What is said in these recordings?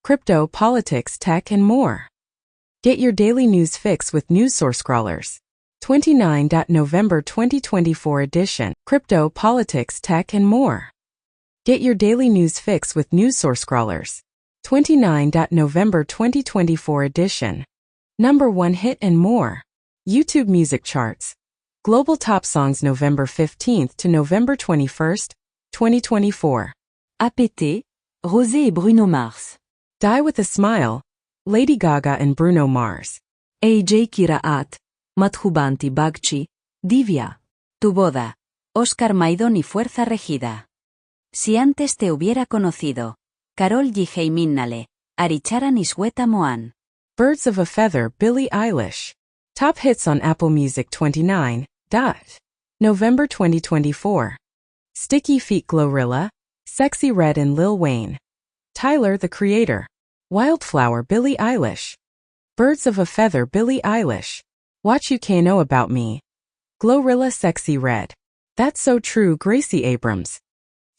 crypto, politics, tech, and more. Get your daily news fix with NewsSource Scrollers. 29 November 2024 edition. Crypto, politics, tech, and more. Get your daily news fix with NewsSource Scrollers. 29 November 2024 edition. Number 1 hit and more. YouTube music charts. Global top songs November 15th to November 21st, 2024. APT, Rosé et Bruno Mars. Die with a Smile, Lady Gaga and Bruno Mars. AJ Kiraat, Madhubanti Bagchi, Divya. Tu boda, Oscar Maidón y Fuerza Regida. Si antes te hubiera conocido. Karol G. Minnale, Aricharan y Shweta Mohan. Birds of a Feather, Billie Eilish. Top hits on Apple Music 29. November 2024. Sticky Feet, Glorilla, Sexy Red and Lil Wayne. Tyler, the Creator. Wildflower, Billie Eilish. Birds of a Feather, Billie Eilish. What You Can Know About Me. Glorilla, Sexy Red. That's So True, Gracie Abrams.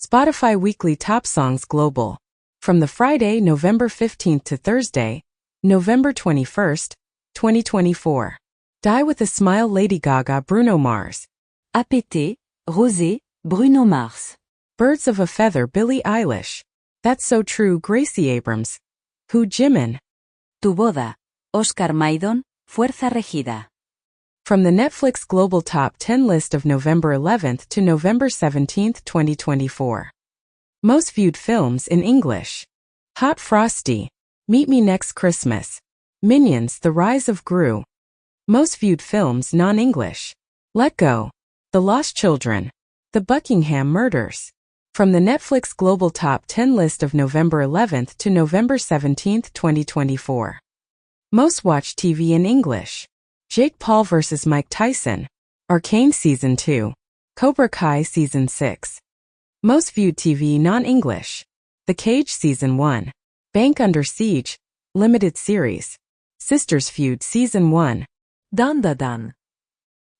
Spotify Weekly Top Songs Global. From the Friday, November 15th to Thursday, November 21st, 2024. Die with a Smile, Lady Gaga, Bruno Mars. APT, Rosé, Bruno Mars. Birds of a Feather, Billie Eilish. That's So True, Gracie Abrams. Who Jimin. Tu boda, Oscar Maidón, Fuerza Regida. From the Netflix Global Top 10 list of November 11th to November 17th, 2024. Most viewed films in English. Hot Frosty, Meet Me Next Christmas. Minions, The Rise of Gru. Most viewed films non-English. Let Go, The Lost Children, The Buckingham Murders. From the Netflix Global Top 10 list of November 11th to November 17th, 2024. Most watched TV in English. Jake Paul vs. Mike Tyson. Arcane Season 2. Cobra Kai Season 6. Most viewed TV non-English. The Cage Season 1. Bank Under Siege, Limited Series. Sisters Feud Season 1. Dan Da Dan.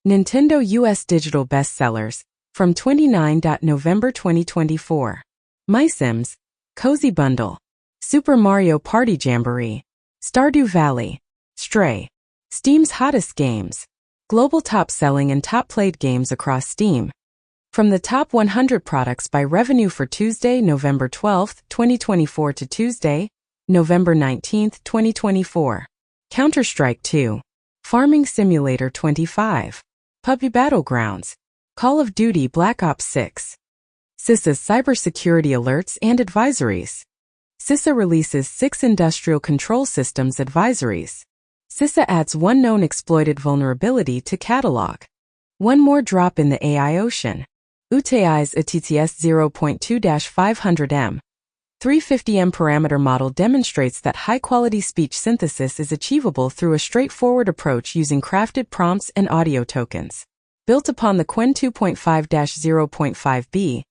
Nintendo US Digital Bestsellers, from 29 November 2024. My Sims, Cozy Bundle. Super Mario Party Jamboree. Stardew Valley. Stray. Steam's hottest games. Global top selling and top played games across Steam. From the top 100 products by revenue for Tuesday, November 12, 2024 to Tuesday, November 19, 2024. Counter-Strike 2. Farming Simulator 25. PUBG Battlegrounds. Call of Duty Black Ops 6. CISA's cybersecurity alerts and advisories. CISA releases 6 industrial control systems advisories. CISA adds 1 known exploited vulnerability to catalog. 1 more drop in the AI ocean. UTI's ATTS 0.2-500M. 350M parameter model demonstrates that high-quality speech synthesis is achievable through a straightforward approach using crafted prompts and audio tokens. Built upon the Qwen 2.5-0.5b,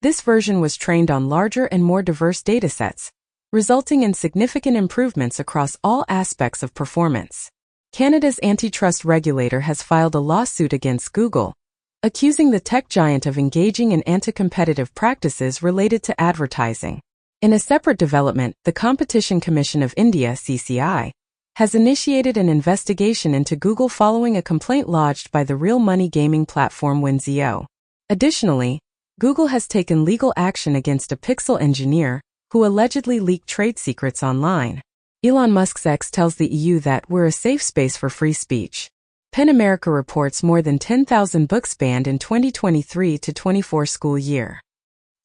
this version was trained on larger and more diverse datasets, resulting in significant improvements across all aspects of performance. Canada's antitrust regulator has filed a lawsuit against Google, accusing the tech giant of engaging in anti-competitive practices related to advertising. In a separate development, the Competition Commission of India (CCI) has initiated an investigation into Google following a complaint lodged by the real money gaming platform Wenzio. Additionally, Google has taken legal action against a Pixel engineer who allegedly leaked trade secrets online. Elon Musk's X tells the EU that we're a safe space for free speech. PEN America reports more than 10,000 books banned in 2023-24 school year.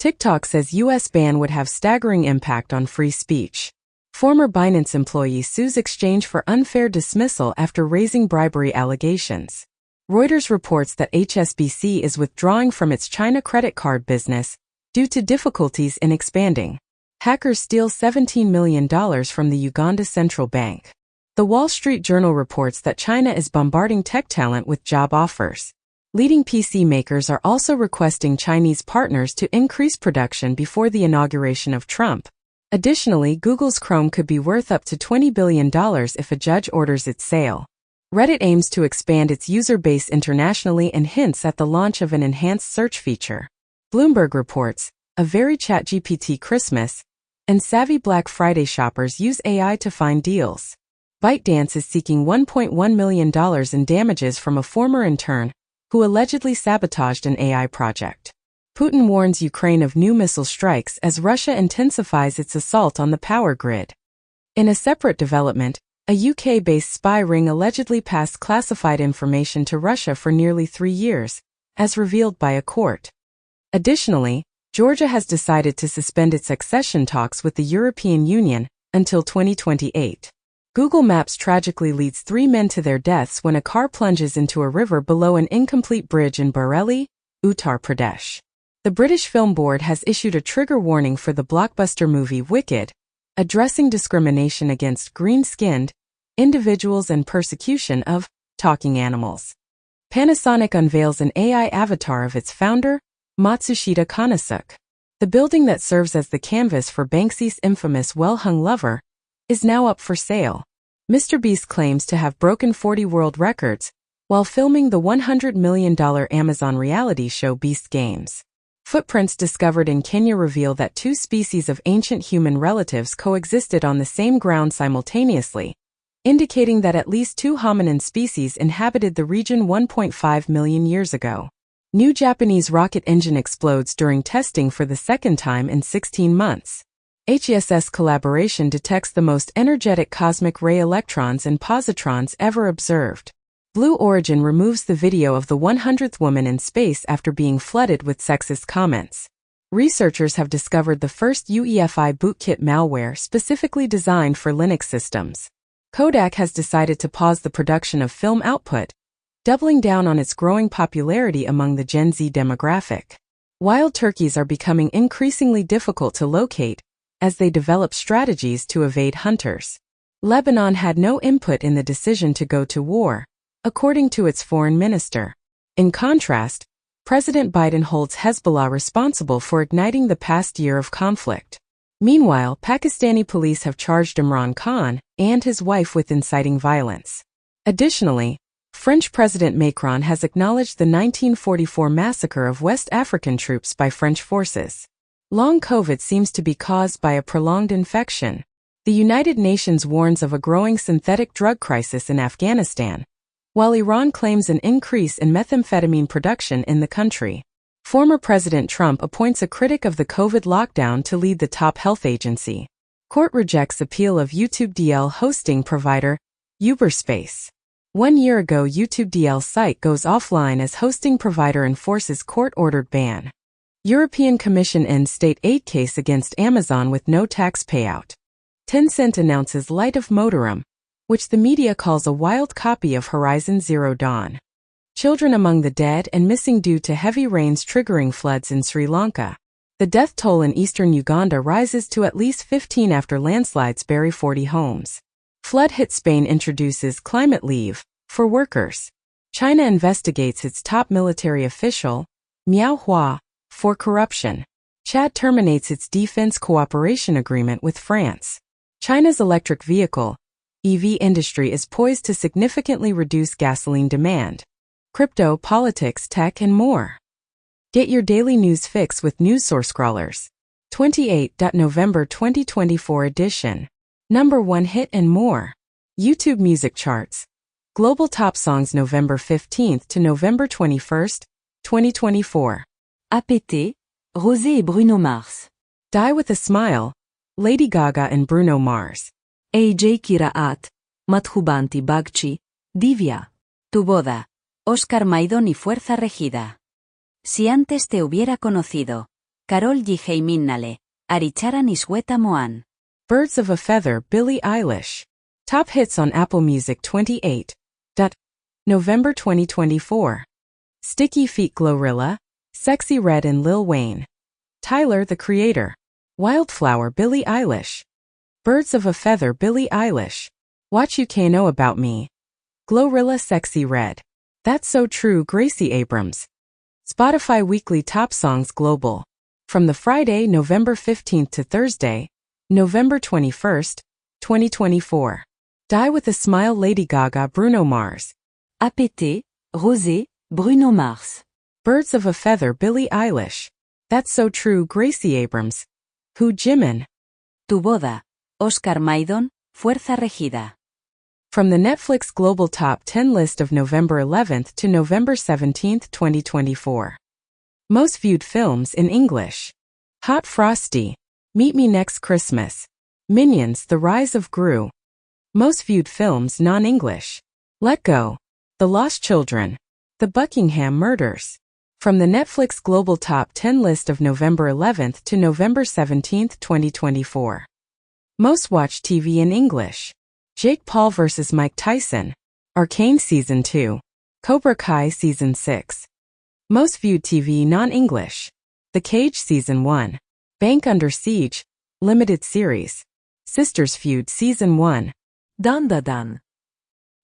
TikTok says US ban would have staggering impact on free speech. Former Binance employee sues exchange for unfair dismissal after raising bribery allegations. Reuters reports that HSBC is withdrawing from its China credit card business due to difficulties in expanding. Hackers steal $17 million from the Uganda Central Bank. The Wall Street Journal reports that China is bombarding tech talent with job offers. Leading PC makers are also requesting Chinese partners to increase production before the inauguration of Trump. Additionally, Google's Chrome could be worth up to $20 billion if a judge orders its sale. Reddit aims to expand its user base internationally and hints at the launch of an enhanced search feature. Bloomberg reports, a very ChatGPT Christmas, and savvy Black Friday shoppers use AI to find deals. ByteDance is seeking $1.1 million in damages from a former intern who allegedly sabotaged an AI project. Putin warns Ukraine of new missile strikes as Russia intensifies its assault on the power grid. In a separate development, a UK-based spy ring allegedly passed classified information to Russia for nearly 3 years, as revealed by a court. Additionally, Georgia has decided to suspend its accession talks with the European Union until 2028. Google Maps tragically leads 3 men to their deaths when a car plunges into a river below an incomplete bridge in Bareilly, Uttar Pradesh. The British Film Board has issued a trigger warning for the blockbuster movie Wicked, addressing discrimination against green-skinned individuals and persecution of talking animals. Panasonic unveils an AI avatar of its founder, Matsushita Konosuke. The building that serves as the canvas for Banksy's infamous Well-Hung Lover is now up for sale. Mr. Beast claims to have broken 40 world records while filming the $100 million Amazon reality show Beast Games. Footprints discovered in Kenya reveal that 2 species of ancient human relatives coexisted on the same ground simultaneously, indicating that at least 2 hominin species inhabited the region 1.5 million years ago. New Japanese rocket engine explodes during testing for the second time in 16 months. HESS collaboration detects the most energetic cosmic ray electrons and positrons ever observed. Blue Origin removes the video of the 100th woman in space after being flooded with sexist comments. Researchers have discovered the first UEFI bootkit malware specifically designed for Linux systems. Kodak has decided to pause the production of film output, doubling down on its growing popularity among the Gen Z demographic. Wild turkeys are becoming increasingly difficult to locate as they develop strategies to evade hunters. Lebanon had no input in the decision to go to war, according to its foreign minister. In contrast, President Biden holds Hezbollah responsible for igniting the past year of conflict. Meanwhile, Pakistani police have charged Imran Khan and his wife with inciting violence. Additionally, French President Macron has acknowledged the 1944 massacre of West African troops by French forces. Long COVID seems to be caused by a prolonged infection. The United Nations warns of a growing synthetic drug crisis in Afghanistan, while Iran claims an increase in methamphetamine production in the country. Former President Trump appoints a critic of the COVID lockdown to lead the top health agency. Court rejects appeal of YouTube DL hosting provider, Uberspace. 1 year ago, YouTube DL site goes offline as hosting provider enforces court-ordered ban. European Commission ends state aid case against Amazon with no tax payout. Tencent announces Light of Motorum, which the media calls a wild copy of Horizon Zero Dawn. Children among the dead and missing due to heavy rains triggering floods in Sri Lanka. The death toll in eastern Uganda rises to at least 15 after landslides bury 40 homes. Flood hit Spain introduces climate leave for workers. China investigates its top military official, Miao Hua, for corruption. Chad terminates its defense cooperation agreement with France. China's electric vehicle, EV industry is poised to significantly reduce gasoline demand. Crypto, politics, tech, and more. Get your daily news fix with NewsSource Scrollers. 28 November 2024 edition. Number 1 hit and more. YouTube music charts. Global top songs November 15th to November 21st, 2024. APT, Rosé et Bruno Mars. Die with a Smile, Lady Gaga and Bruno Mars. AJ Kiraat, Madhubanti Bagchi, Divya. Tu boda, Oscar Maidón y Fuerza Regida. Si antes te hubiera conocido. Karol G. Minnale, Arichara Nisweta Moan. Birds of a Feather, Billie Eilish. Top hits on Apple Music 28. November 2024. Sticky Feet Glorilla, Sexy Red and Lil Wayne. Tyler, the Creator. Wildflower, Billie Eilish. Birds of a Feather, Billie Eilish. What You Can Know About Me. Glorilla, Sexy Red. That's So True, Gracie Abrams. Spotify Weekly Top Songs Global. From the Friday, November 15th to Thursday, November 21st, 2024. Die with a Smile, Lady Gaga, Bruno Mars. APT, Rosé, Bruno Mars. Birds of a Feather, Billie Eilish. That's So True, Gracie Abrams. Who Jimin. Tu boda. Oscar Maidon, Fuerza Regida. From the Netflix Global Top 10 list of November 11th to November 17th, 2024. Most viewed films in English. Hot Frosty. Meet Me Next Christmas. Minions: The Rise of Gru. Most viewed films non-English. Let Go. The Lost Children. The Buckingham Murders. From the Netflix Global Top 10 list of November 11th to November 17th, 2024. Most watched TV in English. Jake Paul vs. Mike Tyson. Arcane Season 2. Cobra Kai Season 6. Most viewed TV non-English. The Cage Season 1. Bank Under Siege. Limited Series. Sisters Feud Season 1. Dan Da Dan.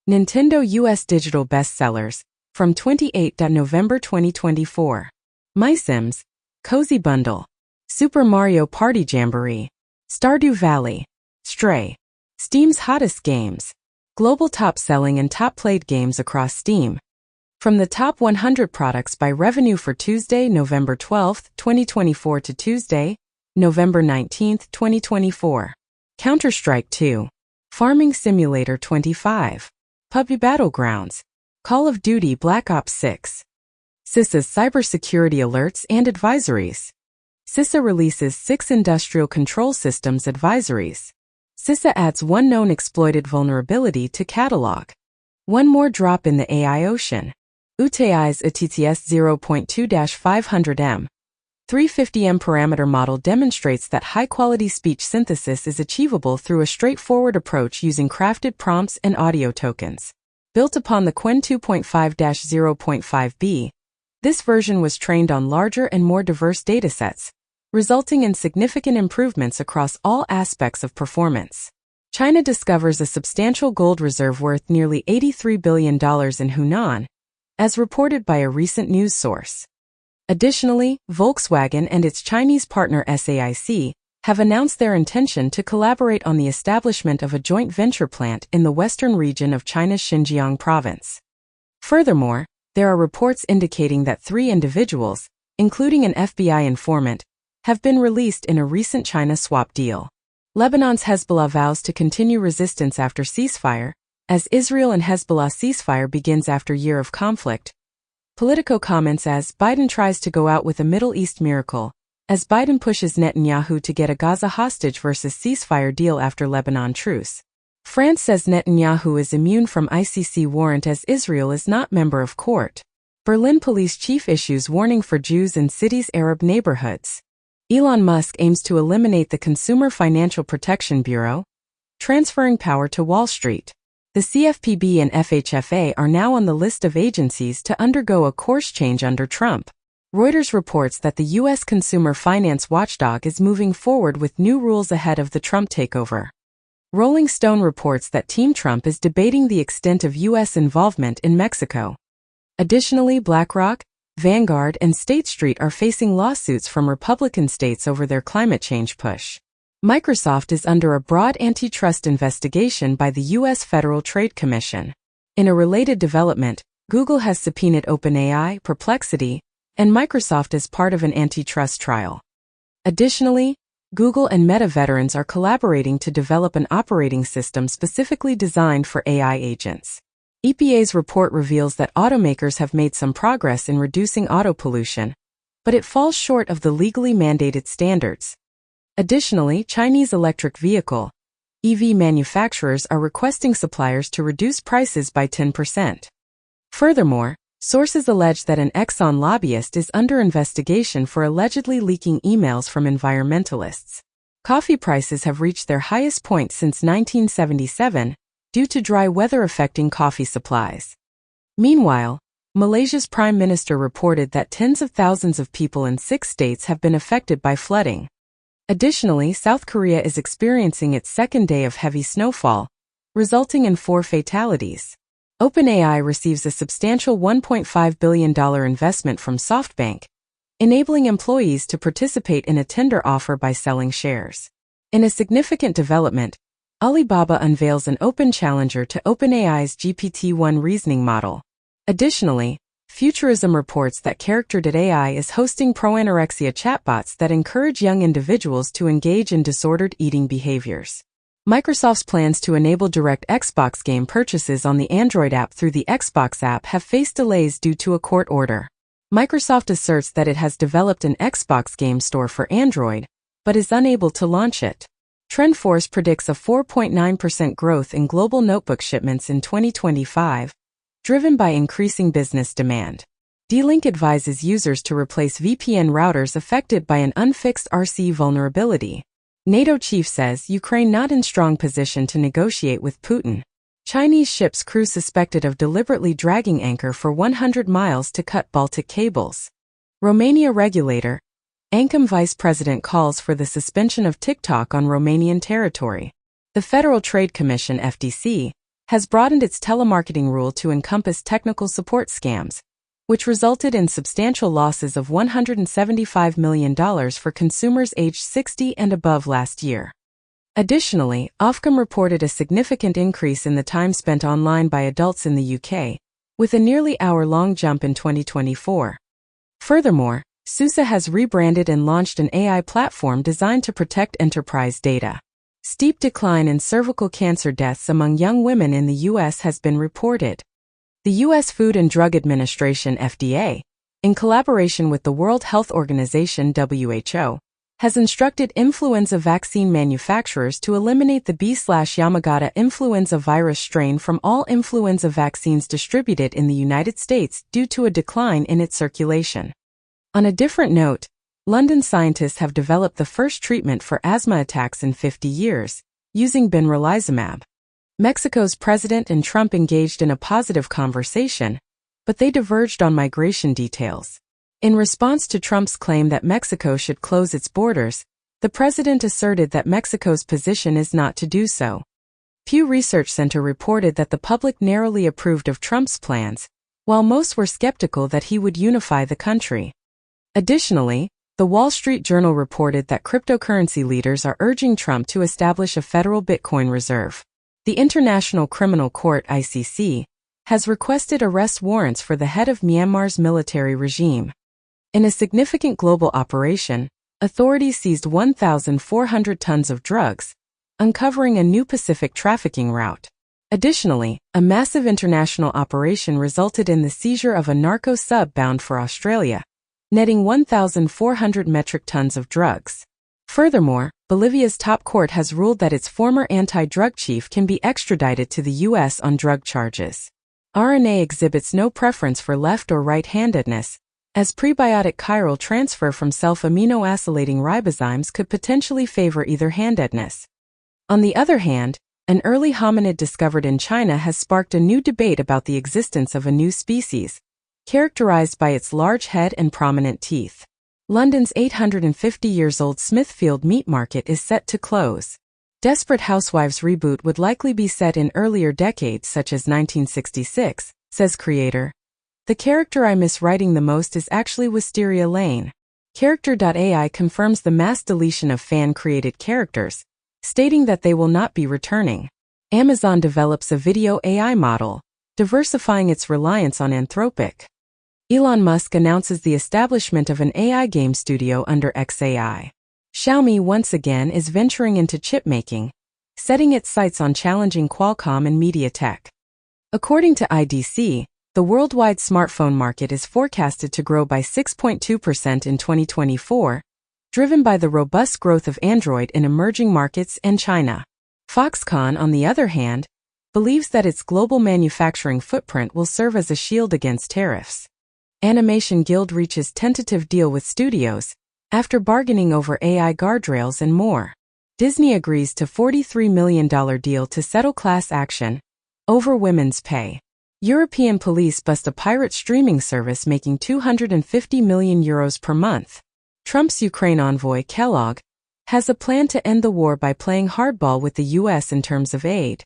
Nintendo US Digital Bestsellers. From 28 November 2024. My Sims. Cozy Bundle. Super Mario Party Jamboree. Stardew Valley. Stray. Steam's hottest games. Global top-selling and top-played games across Steam. From the top 100 products by revenue for Tuesday, November 12, 2024 to Tuesday, November 19, 2024. Counter-Strike 2. Farming Simulator 25. PUBG Battlegrounds. Call of Duty Black Ops 6. CISA's cybersecurity alerts and advisories. CISA releases 6 industrial control systems advisories. CISA adds 1 known exploited vulnerability to catalog. 1 more drop in the AI ocean. UTI's ATTS 0.2-500M. 350M parameter model demonstrates that high-quality speech synthesis is achievable through a straightforward approach using crafted prompts and audio tokens. Built upon the Qwen 2.5-0.5b, this version was trained on larger and more diverse datasets, resulting in significant improvements across all aspects of performance. China discovers a substantial gold reserve worth nearly $83 billion in Hunan, as reported by a recent news source. Additionally, Volkswagen and its Chinese partner SAIC have announced their intention to collaborate on the establishment of a joint venture plant in the western region of China's Xinjiang province. Furthermore, there are reports indicating that 3 individuals, including an FBI informant, have been released in a recent China swap deal. Lebanon's Hezbollah vows to continue resistance after ceasefire, as Israel and Hezbollah ceasefire begins after year of conflict. Politico comments as Biden tries to go out with a Middle East miracle, as Biden pushes Netanyahu to get a Gaza hostage versus ceasefire deal after Lebanon truce. France says Netanyahu is immune from ICC warrant as Israel is not member of court. Berlin police chief issues warning for Jews in city's Arab neighborhoods. Elon Musk aims to eliminate the Consumer Financial Protection Bureau, transferring power to Wall Street. The CFPB and FHFA are now on the list of agencies to undergo a course change under Trump. Reuters reports that the U.S. consumer finance watchdog is moving forward with new rules ahead of the Trump takeover. Rolling Stone reports that Team Trump is debating the extent of U.S. involvement in Mexico. Additionally, BlackRock, Vanguard, and State Street are facing lawsuits from Republican states over their climate change push. Microsoft is under a broad antitrust investigation by the U.S. Federal Trade Commission. In a related development, Google has subpoenaed OpenAI, Perplexity, and Microsoft as part of an antitrust trial. Additionally, Google and Meta veterans are collaborating to develop an operating system specifically designed for AI agents. EPA's report reveals that automakers have made some progress in reducing auto pollution, but it falls short of the legally mandated standards. Additionally, Chinese electric vehicle EV manufacturers are requesting suppliers to reduce prices by 10%. Furthermore, sources allege that an Exxon lobbyist is under investigation for allegedly leaking emails from environmentalists. Coffee prices have reached their highest point since 1977 due to dry weather affecting coffee supplies. Meanwhile, Malaysia's Prime Minister reported that tens of thousands of people in 6 states have been affected by flooding. Additionally, South Korea is experiencing its second day of heavy snowfall, resulting in 4 fatalities. OpenAI receives a substantial $1.5 billion investment from SoftBank, enabling employees to participate in a tender offer by selling shares. In a significant development, Alibaba unveils an open challenger to OpenAI's GPT-1 reasoning model. Additionally, Futurism reports that Character.ai is hosting pro-anorexia chatbots that encourage young individuals to engage in disordered eating behaviors. Microsoft's plans to enable direct Xbox game purchases on the Android app through the Xbox app have faced delays due to a court order. Microsoft asserts that it has developed an Xbox game store for Android, but is unable to launch it. TrendForce predicts a 4.9% growth in global notebook shipments in 2025, driven by increasing business demand. D-Link advises users to replace VPN routers affected by an unfixed RC vulnerability. NATO chief says Ukraine not in strong position to negotiate with Putin. Chinese ship's crew suspected of deliberately dragging anchor for 100 miles to cut Baltic cables. Romania regulator, ANCOM vice president calls for the suspension of TikTok on Romanian territory. The Federal Trade Commission (FTC) has broadened its telemarketing rule to encompass technical support scams, which resulted in substantial losses of $175 million for consumers aged 60 and above last year. Additionally, Ofcom reported a significant increase in the time spent online by adults in the UK, with a nearly hour-long jump in 2024. Furthermore, SUSE has rebranded and launched an AI platform designed to protect enterprise data. Steep decline in cervical cancer deaths among young women in the U.S. has been reported. The U.S. Food and Drug Administration (FDA), in collaboration with the World Health Organization (WHO), has instructed influenza vaccine manufacturers to eliminate the B/Yamagata influenza virus strain from all influenza vaccines distributed in the United States due to a decline in its circulation. On a different note, London scientists have developed the first treatment for asthma attacks in 50 years, using benralizumab. Mexico's president and Trump engaged in a positive conversation, but they diverged on migration details. In response to Trump's claim that Mexico should close its borders, the president asserted that Mexico's position is not to do so. Pew Research Center reported that the public narrowly approved of Trump's plans, while most were skeptical that he would unify the country. Additionally, the Wall Street Journal reported that cryptocurrency leaders are urging Trump to establish a federal Bitcoin reserve. The International Criminal Court (ICC) has requested arrest warrants for the head of Myanmar's military regime. In a significant global operation, authorities seized 1,400 tons of drugs, uncovering a new Pacific trafficking route. Additionally, a massive international operation resulted in the seizure of a narco sub bound for Australia, netting 1,400 metric tons of drugs. Furthermore, Bolivia's top court has ruled that its former anti-drug chief can be extradited to the U.S. on drug charges. RNA exhibits no preference for left or right-handedness, as prebiotic chiral transfer from self-aminoacylating ribozymes could potentially favor either-handedness. On the other hand, an early hominid discovered in China has sparked a new debate about the existence of a new species, characterized by its large head and prominent teeth. London's 850-years-old Smithfield Meat Market is set to close. Desperate Housewives reboot would likely be set in earlier decades such as 1966, says creator. The character I miss writing the most is actually Wisteria Lane. Character.ai confirms the mass deletion of fan-created characters, stating that they will not be returning. Amazon develops a video AI model, diversifying its reliance on Anthropic. Elon Musk announces the establishment of an AI game studio under XAI. Xiaomi once again is venturing into chip making, setting its sights on challenging Qualcomm and MediaTek. According to IDC, the worldwide smartphone market is forecasted to grow by 6.2% in 2024, driven by the robust growth of Android in emerging markets and China. Foxconn, on the other hand, believes that its global manufacturing footprint will serve as a shield against tariffs. Animation Guild reaches tentative deal with studios, after bargaining over AI guardrails and more. Disney agrees to $43 million deal to settle class action over women's pay. European police bust a pirate streaming service making €250 million per month. Trump's Ukraine envoy, Kellogg, has a plan to end the war by playing hardball with the U.S. in terms of aid.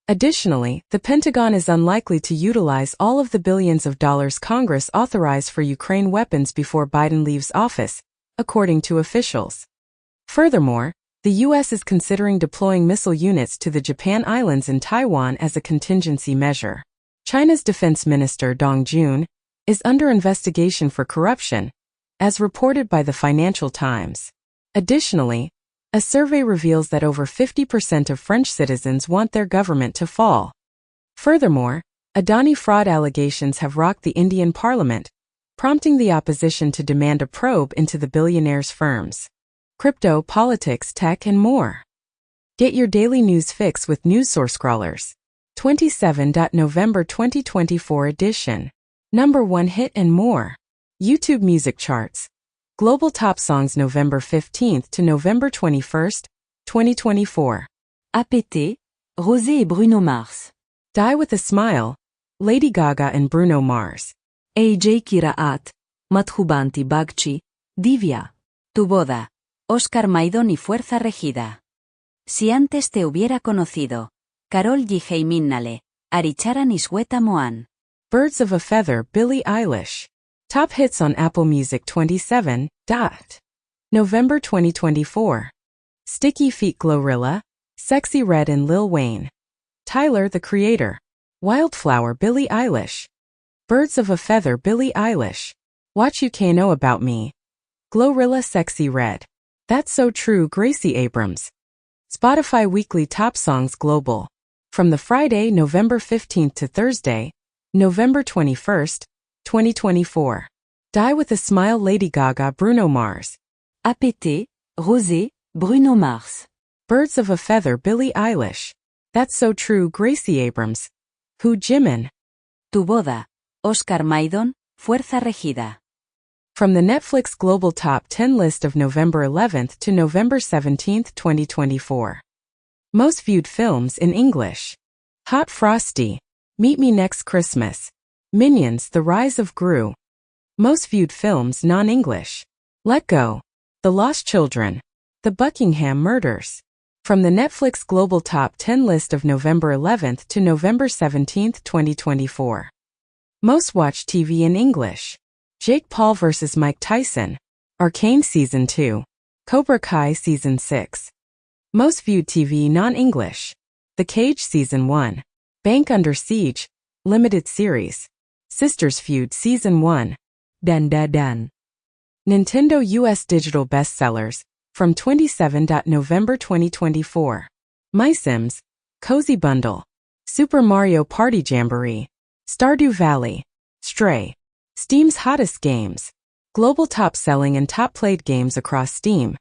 Additionally, the Pentagon is unlikely to utilize all of the billions of dollars Congress authorized for Ukraine weapons before Biden leaves office, according to officials. Furthermore, the U.S. is considering deploying missile units to the Japan Islands in Taiwan as a contingency measure. China's Defense Minister Dong Jun is under investigation for corruption, as reported by the Financial Times. Additionally, a survey reveals that over 50% of French citizens want their government to fall. Furthermore, Adani fraud allegations have rocked the Indian parliament, prompting the opposition to demand a probe into the billionaire's firms. Crypto, politics, tech, and more. Get your daily news fix with NewsSource Scrollers. 27. November 2024 edition. Number 1 hit and more. YouTube music charts. Global top songs November 15th to November 21st, 2024. APT, Rosé et Bruno Mars. Die with a Smile, Lady Gaga and Bruno Mars. AJ Kiraat, Madhubanti Bagchi, Divya. Tu boda, Oscar Maidón y Fuerza Regida. Si antes te hubiera conocido. Karol G. Minnale, Aricharan Isweta Moan. Birds of a Feather, Billie Eilish. Top hits on Apple Music 27. November 2024. Sticky Feet Glorilla, Sexy Red and Lil Wayne. Tyler, the Creator. Wildflower, Billie Eilish. Birds of a Feather, Billie Eilish. What You Can't Know About Me. Glorilla, Sexy Red. That's So True, Gracie Abrams. Spotify Weekly Top Songs Global. From the Friday, November 15th to Thursday, November 21st, 2024. Die with a Smile, Lady Gaga, Bruno Mars. APT, Rosé, Bruno Mars. Birds of a Feather, Billie Eilish. That's So True, Gracie Abrams. Who Jimin. Tu boda, Oscar Maidón, Fuerza Regida. From the Netflix Global Top 10 list of November 11th to November 17th, 2024. Most viewed films in English. Hot Frosty, Meet Me Next Christmas. Minions, The Rise of Gru. Most viewed films non-English. Let Go, The Lost Children. The Buckingham Murders. From the Netflix Global Top 10 list of November 11th to November 17th, 2024. Most watched TV in English. Jake Paul vs. Mike Tyson. Arcane Season 2. Cobra Kai Season 6. Most viewed TV non-English. The Cage Season 1. Bank Under Siege, Limited Series. Sisters Feud Season 1. Dan Da Dan. Nintendo US Digital Bestsellers, from 27. November 2024. My Sims, Cozy Bundle. Super Mario Party Jamboree. Stardew Valley. Stray. Steam's hottest games. Global top-selling and top-played games across Steam.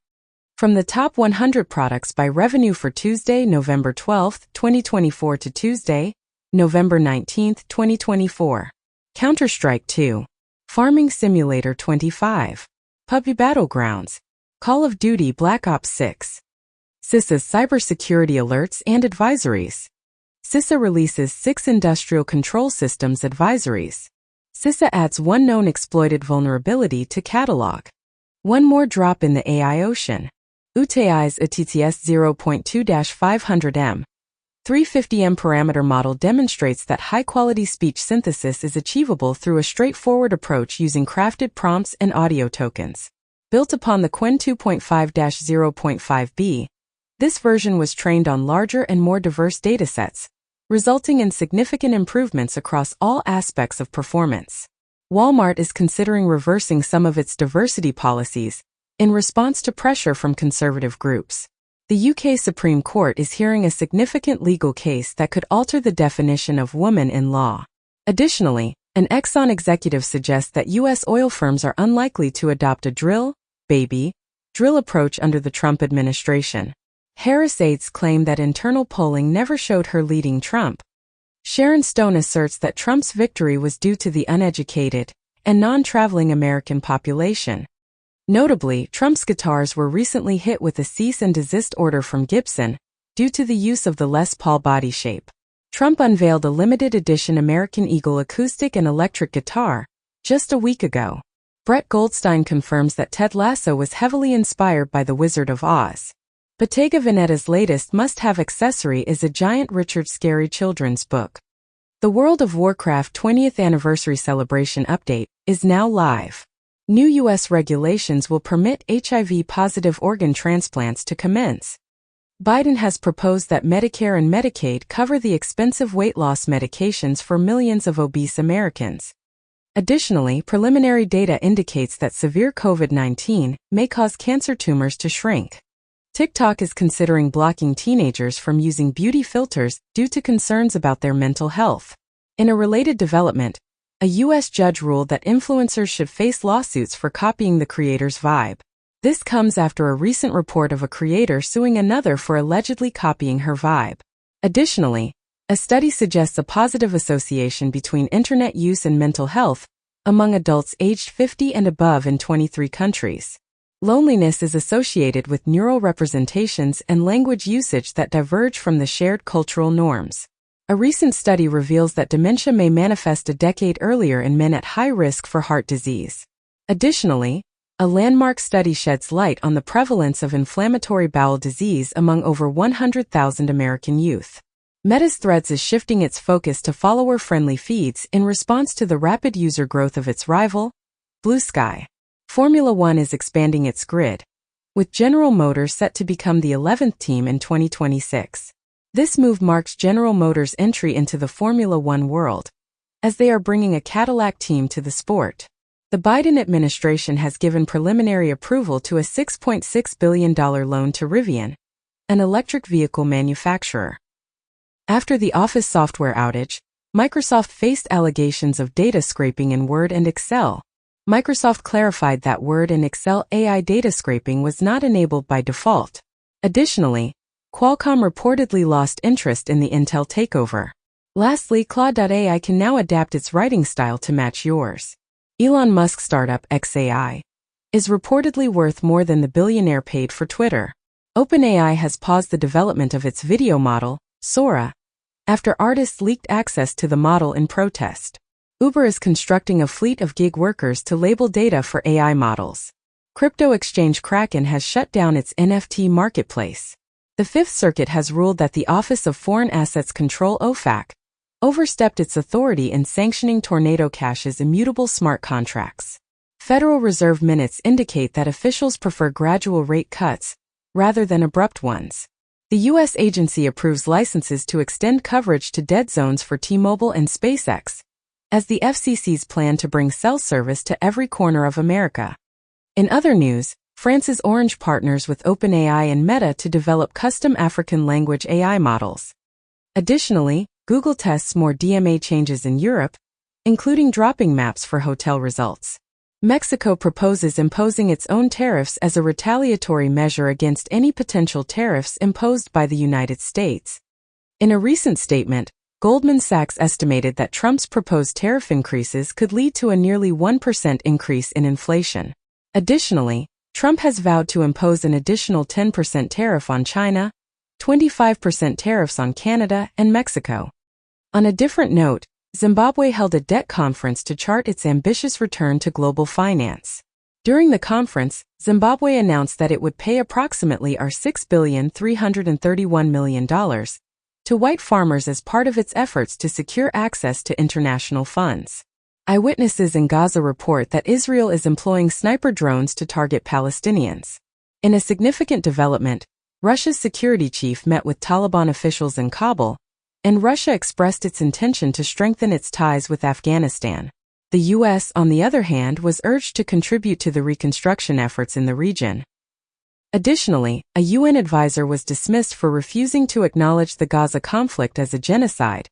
From the top 100 products by revenue for Tuesday, November 12, 2024 to Tuesday, November 19, 2024. Counter-Strike 2. Farming Simulator 25. PUBG Battlegrounds. Call of Duty Black Ops 6. CISA's cybersecurity alerts and advisories. CISA releases 6 industrial control systems advisories. CISA adds 1 known exploited vulnerability to catalog. 1 more drop in the AI ocean. UTI's ATTS 0.2-500M. 350M parameter model demonstrates that high-quality speech synthesis is achievable through a straightforward approach using crafted prompts and audio tokens. Built upon the Qwen 2.5-0.5b, this version was trained on larger and more diverse datasets, resulting in significant improvements across all aspects of performance. Walmart is considering reversing some of its diversity policies in response to pressure from conservative groups. The UK Supreme Court is hearing a significant legal case that could alter the definition of woman in law. Additionally, an Exxon executive suggests that U.S. oil firms are unlikely to adopt a drill approach under the Trump administration. Harris aides claim that internal polling never showed her leading Trump. Sharon Stone asserts that Trump's victory was due to the uneducated and non-traveling American population. Notably, Trump's guitars were recently hit with a cease and desist order from Gibson due to the use of the Les Paul body shape. Trump unveiled a limited edition American Eagle acoustic and electric guitar just a week ago. Brett Goldstein confirms that Ted Lasso was heavily inspired by The Wizard of Oz. Bottega Veneta's latest must-have accessory is a giant Richard Scarry children's book. The World of Warcraft 20th Anniversary Celebration update is now live. New U.S. regulations will permit HIV-positive organ transplants to commence. Biden has proposed that Medicare and Medicaid cover the expensive weight loss medications for millions of obese Americans. Additionally, preliminary data indicates that severe COVID-19 may cause cancer tumors to shrink. TikTok is considering blocking teenagers from using beauty filters due to concerns about their mental health. In a related development, a U.S. judge ruled that influencers should face lawsuits for copying the creator's vibe. This comes after a recent report of a creator suing another for allegedly copying her vibe. Additionally, a study suggests a positive association between internet use and mental health among adults aged 50 and above in 23 countries. Loneliness is associated with neural representations and language usage that diverge from the shared cultural norms. A recent study reveals that dementia may manifest a decade earlier in men at high risk for heart disease. Additionally, a landmark study sheds light on the prevalence of inflammatory bowel disease among over 100,000 American youth. Meta's Threads is shifting its focus to follower-friendly feeds in response to the rapid user growth of its rival, Blue Sky. Formula One is expanding its grid, with General Motors set to become the 11th team in 2026. This move marks General Motors' entry into the Formula One world, as they are bringing a Cadillac team to the sport. The Biden administration has given preliminary approval to a $6.6 billion loan to Rivian, an electric vehicle manufacturer. After the Office software outage, Microsoft faced allegations of data scraping in Word and Excel. Microsoft clarified that Word and Excel AI data scraping was not enabled by default. Additionally, Qualcomm reportedly lost interest in the Intel takeover. Lastly, Claude.ai can now adapt its writing style to match yours. Elon Musk's startup XAI is reportedly worth more than the billionaire paid for Twitter. OpenAI has paused the development of its video model, Sora, after artists leaked access to the model in protest. Uber is constructing a fleet of gig workers to label data for AI models. Crypto exchange Kraken has shut down its NFT marketplace. The Fifth Circuit has ruled that the Office of Foreign Assets Control (OFAC) overstepped its authority in sanctioning Tornado Cash's immutable smart contracts. Federal Reserve minutes indicate that officials prefer gradual rate cuts rather than abrupt ones. The U.S. agency approves licenses to extend coverage to dead zones for T-Mobile and SpaceX, as the FCC's plan to bring cell service to every corner of America. In other news, France's Orange partners with OpenAI and Meta to develop custom African language AI models. Additionally, Google tests more DMA changes in Europe, including dropping maps for hotel results. Mexico proposes imposing its own tariffs as a retaliatory measure against any potential tariffs imposed by the United States. In a recent statement, Goldman Sachs estimated that Trump's proposed tariff increases could lead to a nearly 1% increase in inflation. Additionally, Trump has vowed to impose an additional 10% tariff on China, 25% tariffs on Canada and Mexico. On a different note, Zimbabwe held a debt conference to chart its ambitious return to global finance. During the conference, Zimbabwe announced that it would pay approximately $6.331 billion to white farmers as part of its efforts to secure access to international funds. Eyewitnesses in Gaza report that Israel is employing sniper drones to target Palestinians. In a significant development, Russia's security chief met with Taliban officials in Kabul, and Russia expressed its intention to strengthen its ties with Afghanistan. The U.S., on the other hand, was urged to contribute to the reconstruction efforts in the region. Additionally, a UN advisor was dismissed for refusing to acknowledge the Gaza conflict as a genocide,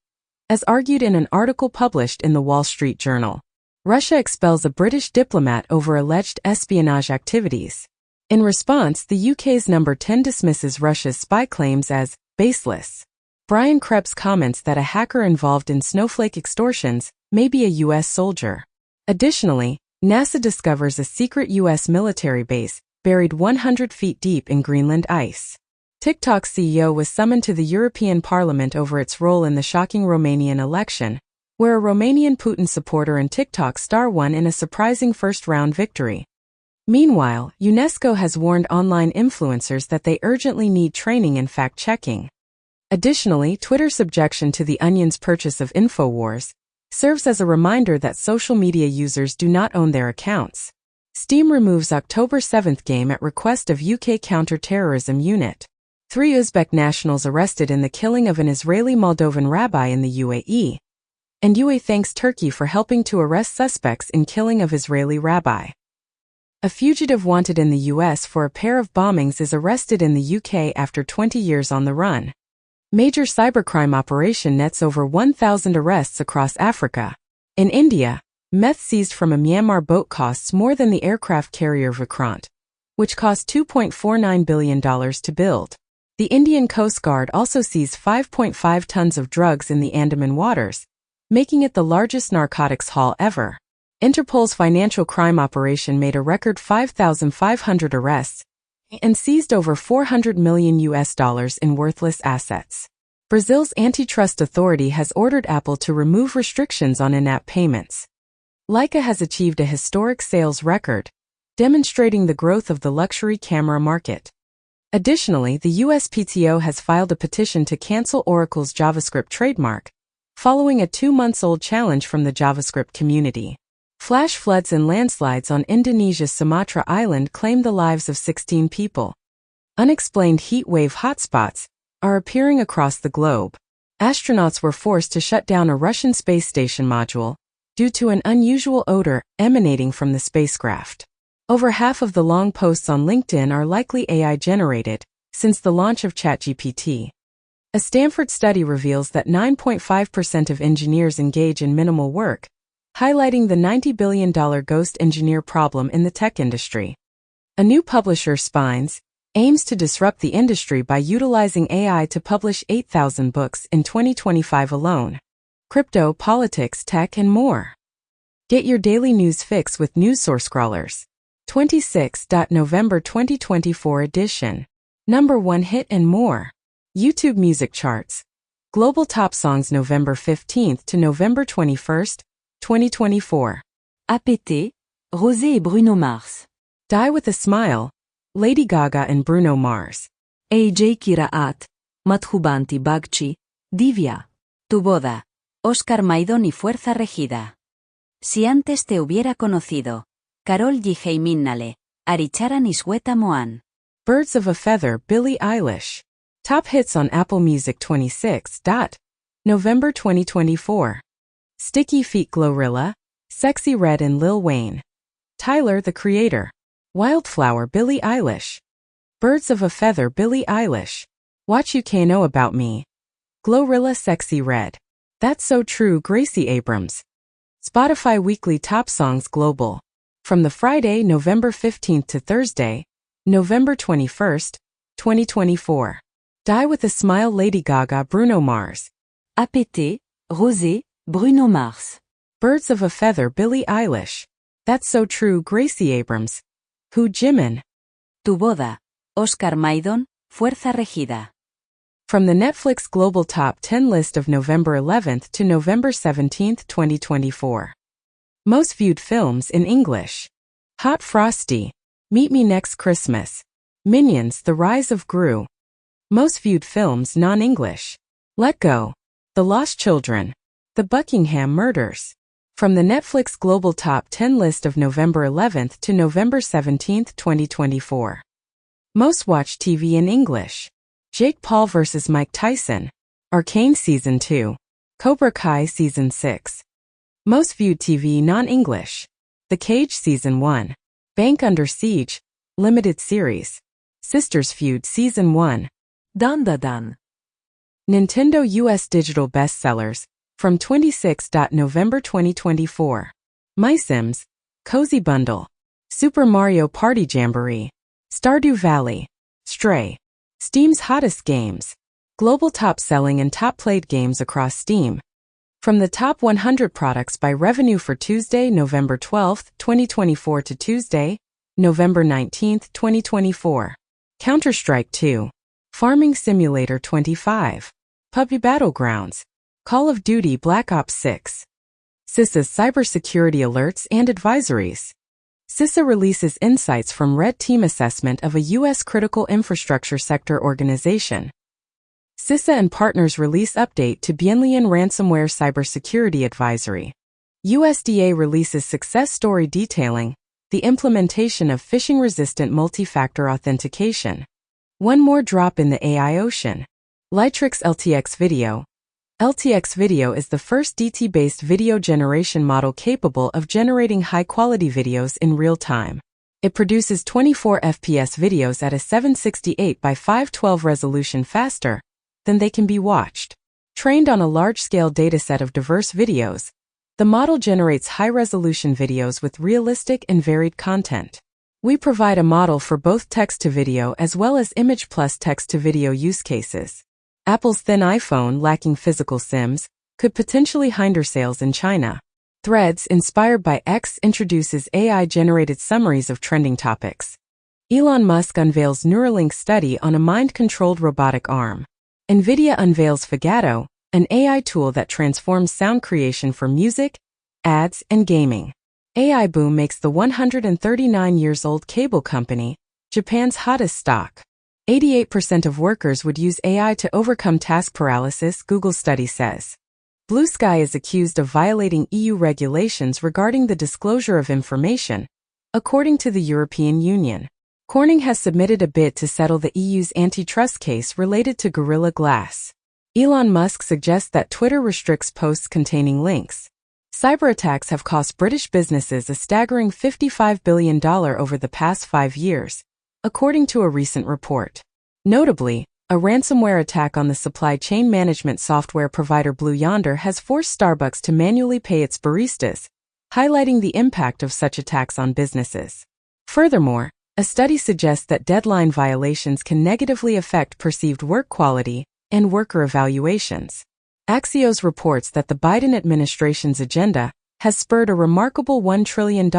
as argued in an article published in the Wall Street Journal. Russia expels a British diplomat over alleged espionage activities. In response, the UK's number 10 dismisses Russia's spy claims as baseless. Brian Krebs comments that a hacker involved in snowflake extortions may be a U.S. soldier. Additionally, NASA discovers a secret U.S. military base buried 100 feet deep in Greenland ice. TikTok's CEO was summoned to the European Parliament over its role in the shocking Romanian election, where a Romanian Putin supporter and TikTok star won in a surprising first-round victory. Meanwhile, UNESCO has warned online influencers that they urgently need training in fact-checking. Additionally, Twitter's objection to The Onion's purchase of InfoWars serves as a reminder that social media users do not own their accounts. Steam removes October 7th game at request of UK counter-terrorism unit. 3 Uzbek nationals arrested in the killing of an Israeli Moldovan rabbi in the UAE. And UA thanks Turkey for helping to arrest suspects in killing of Israeli rabbi. A fugitive wanted in the US for a pair of bombings is arrested in the UK after 20 years on the run. Major cybercrime operation nets over 1,000 arrests across Africa. In India, meth seized from a Myanmar boat costs more than the aircraft carrier Vikrant, which cost $2.49 billion to build. The Indian Coast Guard also seized 5.5 tons of drugs in the Andaman waters, making it the largest narcotics haul ever. Interpol's financial crime operation made a record 5,500 arrests and seized over $400 million in worthless assets. Brazil's antitrust authority has ordered Apple to remove restrictions on in-app payments. Leica has achieved a historic sales record, demonstrating the growth of the luxury camera market. Additionally, the USPTO has filed a petition to cancel Oracle's JavaScript trademark, following a 2-month-old challenge from the JavaScript community. Flash floods and landslides on Indonesia's Sumatra Island claimed the lives of 16 people. Unexplained heat wave hotspots are appearing across the globe. Astronauts were forced to shut down a Russian space station module due to an unusual odor emanating from the spacecraft. Over half of the long posts on LinkedIn are likely AI-generated, since the launch of ChatGPT. A Stanford study reveals that 9.5% of engineers engage in minimal work, highlighting the $90 billion ghost engineer problem in the tech industry. A new publisher, Spines, aims to disrupt the industry by utilizing AI to publish 8,000 books in 2025 alone. Crypto, politics, tech, and more. Get your daily news fix with NewsSource Scrollers. 26. November 2024 edition. Number 1 hit and more. YouTube music charts. Global top songs November 15th to November 21st, 2024. APT, Rosé et Bruno Mars. Die with a Smile, Lady Gaga and Bruno Mars. AJ Kiraat, Madhubanti Bagchi, Divya. Tu boda, Oscar Maidón y Fuerza Regida. Si antes te hubiera conocido. Karol G. Minnale, Aricharan Isweta Moan. Birds of a Feather, Billie Eilish. Top hits on Apple Music 26. November 2024. Sticky Feet, Glorilla, Sexy Red and Lil Wayne. Tyler, the Creator. Wildflower, Billie Eilish. Birds of a Feather, Billie Eilish. What You Can Know About Me. Glorilla, Sexy Red. That's So True, Gracie Abrams. Spotify Weekly Top Songs Global. From the Friday, November 15th to Thursday, November 21st, 2024. Die with a Smile, Lady Gaga, Bruno Mars. APT, Rosé, Bruno Mars. Birds of a Feather, Billie Eilish. That's So True, Gracie Abrams. Who Jimin. Tu boda, Oscar Maidón, Fuerza Regida. From the Netflix Global Top 10 list of November 11th to November 17th, 2024. Most viewed films in English. Hot Frosty, Meet Me Next Christmas. Minions, The Rise of Gru. Most viewed films non-English. Let Go, The Lost Children. The Buckingham Murders. From the Netflix Global Top 10 list of November 11th to November 17th, 2024. Most watched TV in English. Jake Paul vs. Mike Tyson. Arcane Season 2. Cobra Kai Season 6. Most viewed TV non-English. The Cage Season 1. Bank Under Siege, Limited Series. Sisters Feud Season 1. Dan Da Dan. Nintendo US Digital Bestsellers, from 26. November 2024. My Sims, Cozy Bundle. Super Mario Party Jamboree. Stardew Valley. Stray. Steam's hottest games. Global top selling and top played games across Steam. From the top 100 products by revenue for Tuesday, November 12, 2024 to Tuesday, November 19, 2024. Counter-Strike 2. Farming Simulator 25. PUBG Battlegrounds. Call of Duty Black Ops 6. CISA's cybersecurity alerts and advisories. CISA releases insights from Red Team assessment of a U.S. critical infrastructure sector organization. CISA and partners release update to Bienlian ransomware cybersecurity advisory. USDA releases success story detailing the implementation of phishing-resistant multi-factor authentication. One more drop in the AI ocean. Lightrix LTX video. LTX Video is the first DT-based video generation model capable of generating high-quality videos in real time. It produces 24 FPS videos at a 768 by 512 resolution faster than they can be watched. Trained on a large-scale dataset of diverse videos, the model generates high-resolution videos with realistic and varied content. We provide a model for both text-to-video as well as image plus text-to-video use cases. Apple's thin iPhone, lacking physical SIMs, could potentially hinder sales in China. Threads, inspired by X, introduces AI-generated summaries of trending topics. Elon Musk unveils Neuralink study on a mind-controlled robotic arm. NVIDIA unveils Figado, an AI tool that transforms sound creation for music, ads, and gaming. AI boom makes the 139-year-old cable company Japan's hottest stock. 88% of workers would use AI to overcome task paralysis, Google study says. Blue Sky is accused of violating EU regulations regarding the disclosure of information, according to the European Union. Corning has submitted a bid to settle the EU's antitrust case related to Gorilla Glass. Elon Musk suggests that Twitter restricts posts containing links. Cyberattacks have cost British businesses a staggering $55 billion over the past 5 years, according to a recent report. Notably, a ransomware attack on the supply chain management software provider Blue Yonder has forced Starbucks to manually pay its baristas, highlighting the impact of such attacks on businesses. Furthermore, a study suggests that deadline violations can negatively affect perceived work quality and worker evaluations. Axios reports that the Biden administration's agenda has spurred a remarkable $1 trillion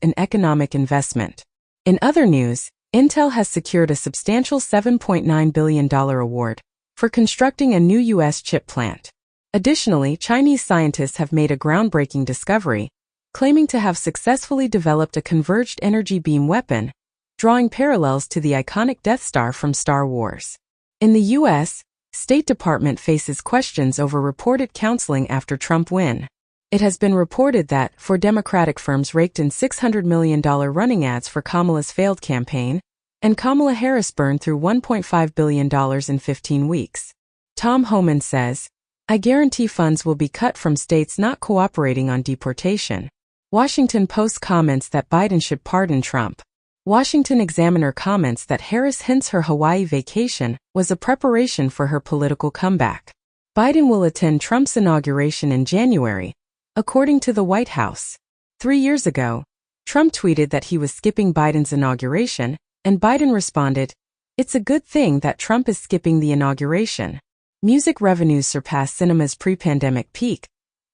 in economic investment. In other news, Intel has secured a substantial $7.9 billion award for constructing a new U.S. chip plant. Additionally, Chinese scientists have made a groundbreaking discovery, claiming to have successfully developed a converged energy beam weapon, drawing parallels to the iconic Death Star from Star Wars. In the U.S., State Department faces questions over reported counseling after Trump win. It has been reported that, for Democratic firms raked in $600 million running ads for Kamala's failed campaign, and Kamala Harris burned through $1.5 billion in 15 weeks. Tom Homan says, "I guarantee funds will be cut from states not cooperating on deportation." Washington Post comments that Biden should pardon Trump. Washington Examiner comments that Harris hints her Hawaii vacation was a preparation for her political comeback. Biden will attend Trump's inauguration in January, according to the White House. 3 years ago, Trump tweeted that he was skipping Biden's inauguration, and Biden responded, "It's a good thing that Trump is skipping the inauguration." Music revenues surpass cinema's pre-pandemic peak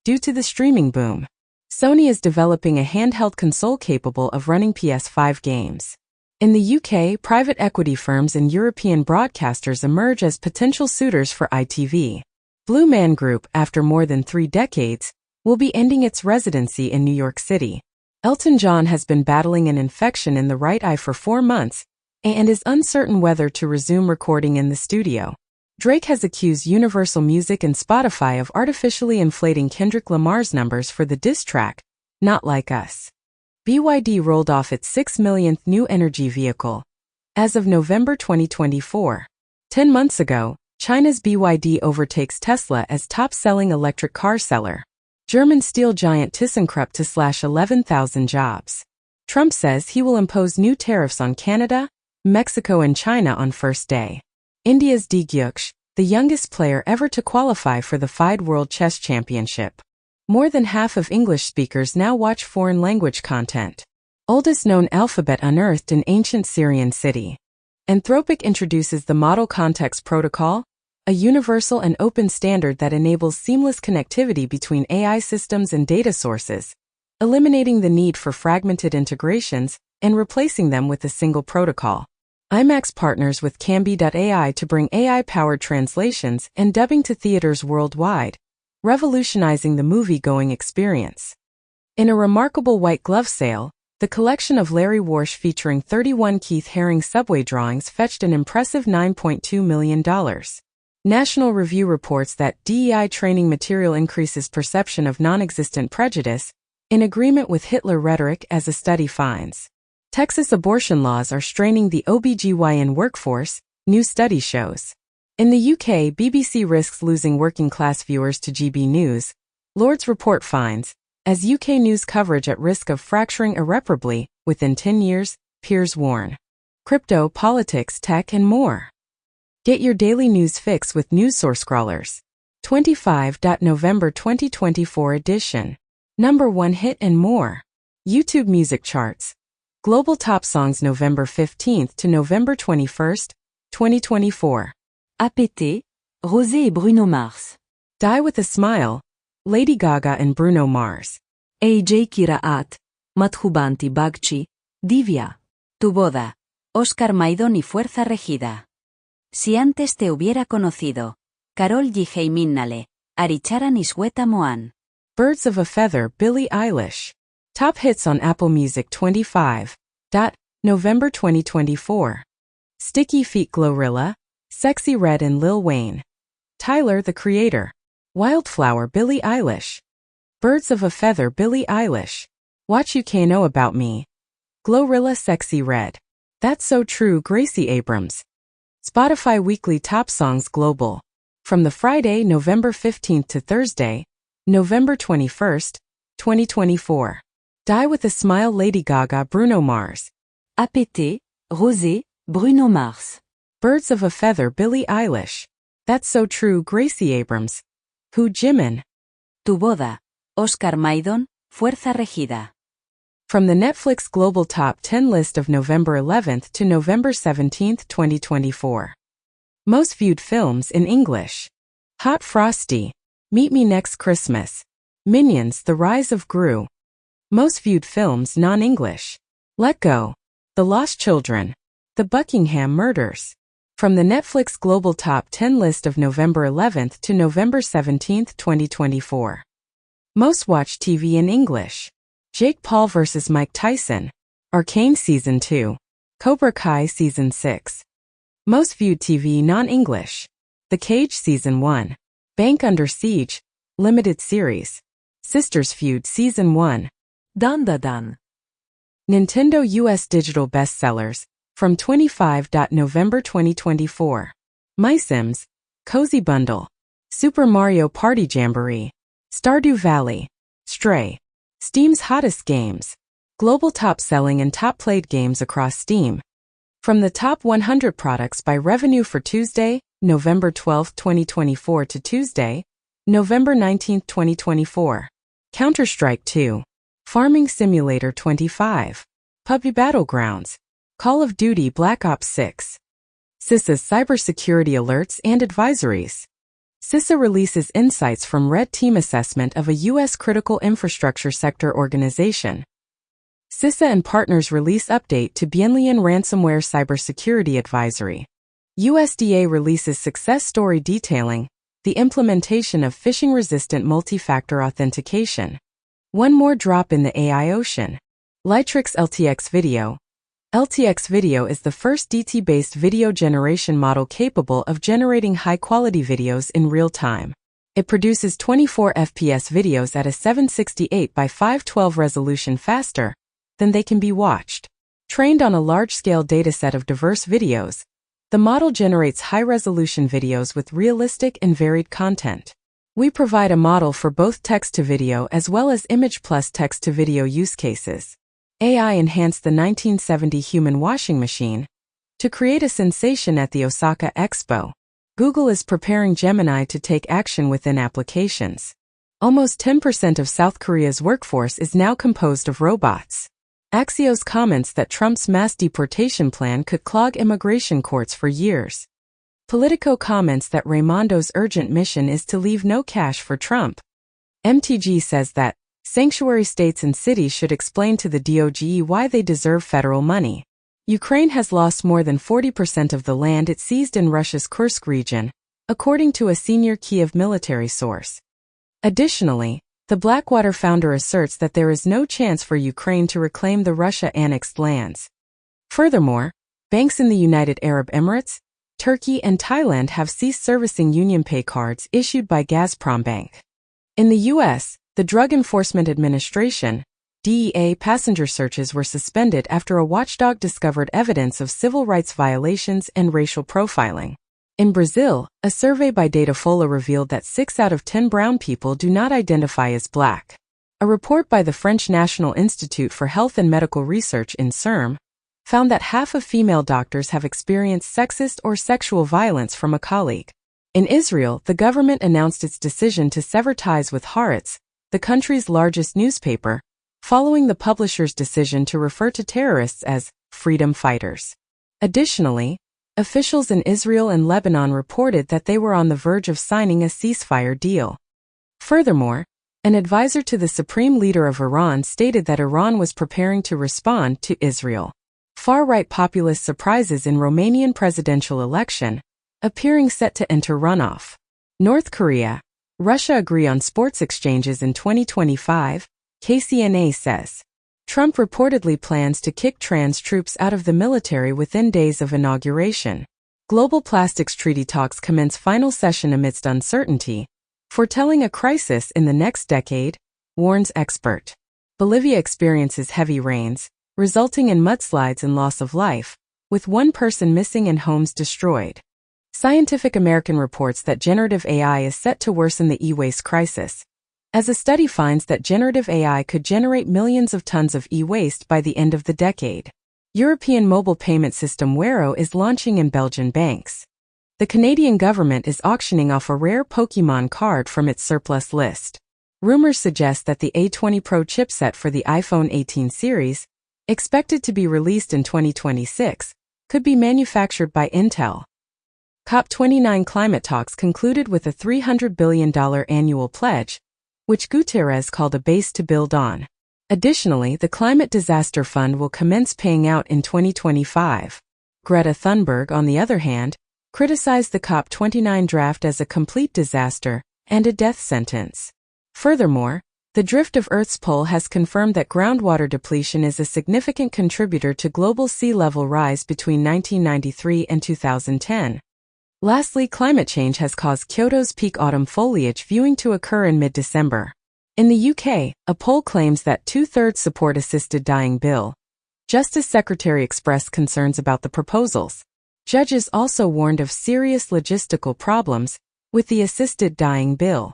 due to the streaming boom. Sony is developing a handheld console capable of running PS5 games. In the UK, private equity firms and European broadcasters emerge as potential suitors for ITV. Blue Man Group, after more than 3 decades, will be ending its residency in New York City. Elton John has been battling an infection in the right eye for 4 months and is uncertain whether to resume recording in the studio. Drake has accused Universal Music and Spotify of artificially inflating Kendrick Lamar's numbers for the diss track, Not Like Us. BYD rolled off its 6 millionth new energy vehicle as of November 2024. 10 months ago, China's BYD overtakes Tesla as top-selling electric car seller. German steel giant ThyssenKrupp to slash 11,000 jobs. Trump says he will impose new tariffs on Canada, Mexico and China on first day. India's D. Gyuksh, the youngest player ever to qualify for the FIDE World Chess Championship. More than half of English speakers now watch foreign language content. Oldest known alphabet unearthed in ancient Syrian city. Anthropic introduces the Model Context Protocol, a universal and open standard that enables seamless connectivity between AI systems and data sources, eliminating the need for fragmented integrations and replacing them with a single protocol. IMAX partners with Cambi.ai to bring AI-powered translations and dubbing to theaters worldwide, revolutionizing the movie-going experience. In a remarkable white glove sale, the collection of Larry Warsh featuring 31 Keith Haring subway drawings fetched an impressive $9.2 million. National Review reports that DEI training material increases perception of non-existent prejudice, in agreement with Hitler rhetoric as a study finds. Texas abortion laws are straining the OBGYN workforce, new study shows. In the UK, BBC risks losing working-class viewers to GB News, Lords report finds, as UK news coverage at risk of fracturing irreparably within 10 years, peers warn. Crypto, politics, tech, and more. Get your daily news fix with News Source Scrollers. 25. November 2024 edition. Number 1 hit and more. YouTube music charts. Global top songs November 15th to November 21st, 2024. APT, Rosé et Bruno Mars. Die with a Smile, Lady Gaga and Bruno Mars. AJ Kiraat, Madhubanti Bagchi, Divya. Tu boda, Oscar Maidón y Fuerza Regida. Si antes te hubiera conocido. Karol G. Minnale, Aricharan Isweta Moan. Birds of a Feather, Billie Eilish. Top hits on Apple Music 25. November 2024. Sticky Feet Glorilla, Sexy Red and Lil Wayne. Tyler, the Creator. Wildflower, Billie Eilish. Birds of a Feather, Billie Eilish. What You Can't Know About Me. Glorilla, Sexy Red. That's So True, Gracie Abrams. Spotify Weekly Top Songs Global. From the Friday, November 15th to Thursday, November 21st, 2024. Die with a Smile, Lady Gaga, Bruno Mars. APT, Rosé, Bruno Mars. Birds of a Feather, Billie Eilish. That's So True, Gracie Abrams. Who Jimin. Tu boda, Oscar Maidón, Fuerza Regida. From the Netflix Global Top 10 list of November 11th to November 17th, 2024. Most viewed films in English. Hot Frosty, Meet Me Next Christmas. Minions, The Rise of Gru. Most viewed films non-English. Let Go, The Lost Children. The Buckingham Murders. From the Netflix Global Top 10 list of November 11th to November 17th, 2024. Most watched TV in English. Jake Paul vs. Mike Tyson. Arcane Season 2. Cobra Kai Season 6. Most viewed TV non-English. The Cage Season 1. Bank Under Siege, Limited Series. Sisters Feud Season 1. Dun Da Dun. Nintendo US Digital Bestsellers, from 25. November 2024. My Sims, Cozy Bundle. Super Mario Party Jamboree. Stardew Valley. Stray. Steam's hottest games. Global top selling and top played games across Steam. From the top 100 products by revenue for Tuesday, November 12, 2024 to Tuesday, November 19, 2024. Counter-Strike 2. Farming Simulator 25. PUBG Battlegrounds. Call of Duty Black Ops 6. CISA's cybersecurity alerts and advisories. CISA releases insights from Red Team assessment of a U.S. critical infrastructure sector organization. CISA and partners release update to Bienlian ransomware cybersecurity advisory. USDA releases success story detailing the implementation of phishing-resistant multi-factor authentication. One more drop in the AI ocean. Lightrix LTX Video. LTX Video is the first DT-based video generation model capable of generating high-quality videos in real time. It produces 24 FPS videos at a 768 by 512 resolution faster than they can be watched. Trained on a large-scale dataset of diverse videos, the model generates high-resolution videos with realistic and varied content. We provide a model for both text-to-video as well as image plus text-to-video use cases. AI enhanced the 1970 human washing machine to create a sensation at the Osaka Expo. Google is preparing Gemini to take action within applications. Almost 10% of South Korea's workforce is now composed of robots. Axios comments that Trump's mass deportation plan could clog immigration courts for years. Politico comments that Raimondo's urgent mission is to leave no cash for Trump. MTG says that sanctuary states and cities should explain to the DOJ why they deserve federal money. Ukraine has lost more than 40% of the land it seized in Russia's Kursk region, according to a senior Kyiv military source. Additionally, the Blackwater founder asserts that there is no chance for Ukraine to reclaim the Russia-annexed lands. Furthermore, banks in the United Arab Emirates, Turkey, and Thailand have ceased servicing UnionPay cards issued by Gazprom Bank. In the U.S., the Drug Enforcement Administration, DEA, passenger searches were suspended after a watchdog discovered evidence of civil rights violations and racial profiling. In Brazil, a survey by Datafolha revealed that 6 out of 10 brown people do not identify as black. A report by the French National Institute for Health and Medical Research INSERM found that half of female doctors have experienced sexist or sexual violence from a colleague. In Israel, the government announced its decision to sever ties with Haaretz, the country's largest newspaper, following the publisher's decision to refer to terrorists as freedom fighters. Additionally, officials in Israel and Lebanon reported that they were on the verge of signing a ceasefire deal. Furthermore, an advisor to the supreme leader of Iran stated that Iran was preparing to respond to Israel. Far-right populist surprises in Romanian presidential election, appearing set to enter runoff. North Korea, Russia agree on sports exchanges in 2025, KCNA says. Trump reportedly plans to kick trans troops out of the military within days of inauguration. Global plastics treaty talks commence final session amidst uncertainty, foretelling a crisis in the next decade, warns expert. Bolivia experiences heavy rains, resulting in mudslides and loss of life, with one person missing and homes destroyed. Scientific American reports that generative AI is set to worsen the e-waste crisis, as a study finds that generative AI could generate millions of tons of e-waste by the end of the decade. European mobile payment system Wero is launching in Belgian banks. The Canadian government is auctioning off a rare Pokémon card from its surplus list. Rumors suggest that the A20 Pro chipset for the iPhone 18 series, expected to be released in 2026, could be manufactured by Intel. COP29 climate talks concluded with a $300 billion annual pledge, which Guterres called a base to build on. Additionally, the Climate Disaster Fund will commence paying out in 2025. Greta Thunberg, on the other hand, criticized the COP29 draft as a complete disaster and a death sentence. Furthermore, the drift of Earth's pole has confirmed that groundwater depletion is a significant contributor to global sea level rise between 1993 and 2010. Lastly, climate change has caused Kyoto's peak autumn foliage viewing to occur in mid-December. In the UK, a poll claims that 2/3 support assisted dying bill. Justice Secretary expressed concerns about the proposals. Judges also warned of serious logistical problems with the assisted dying bill.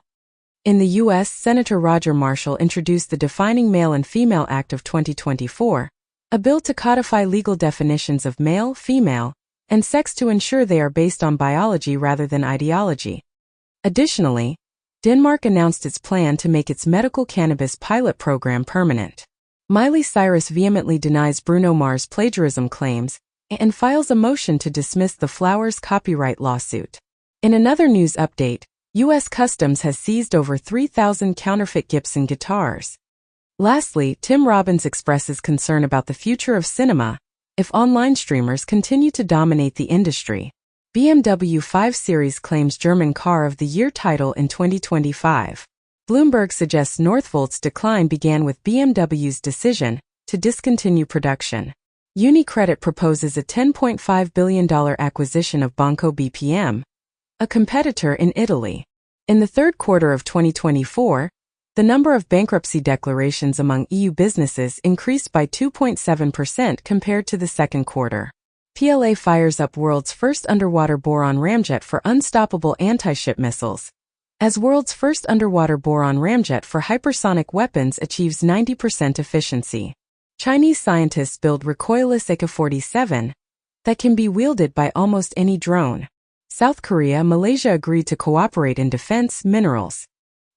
In the U.S., Senator Roger Marshall introduced the Defining Male and Female Act of 2024, a bill to codify legal definitions of male, female, and sex to ensure they are based on biology rather than ideology. Additionally, Denmark announced its plan to make its medical cannabis pilot program permanent. Miley Cyrus vehemently denies Bruno Mars' plagiarism claims and files a motion to dismiss the Flowers copyright lawsuit. In another news update, U.S. Customs has seized over 3,000 counterfeit Gibson guitars. Lastly, Tim Robbins expresses concern about the future of cinema if online streamers continue to dominate the industry. BMW 5 Series claims German Car of the Year title in 2025. Bloomberg suggests Northvolt's decline began with BMW's decision to discontinue production. UniCredit proposes a $10.5 billion acquisition of Banco BPM, a competitor in Italy. In the third quarter of 2024, the number of bankruptcy declarations among EU businesses increased by 2.7% compared to the second quarter. PLA fires up world's first underwater boron ramjet for unstoppable anti-ship missiles, as world's first underwater boron ramjet for hypersonic weapons achieves 90% efficiency. Chinese scientists build recoilless AK-47 that can be wielded by almost any drone. South Korea, Malaysia agreed to cooperate in defense minerals.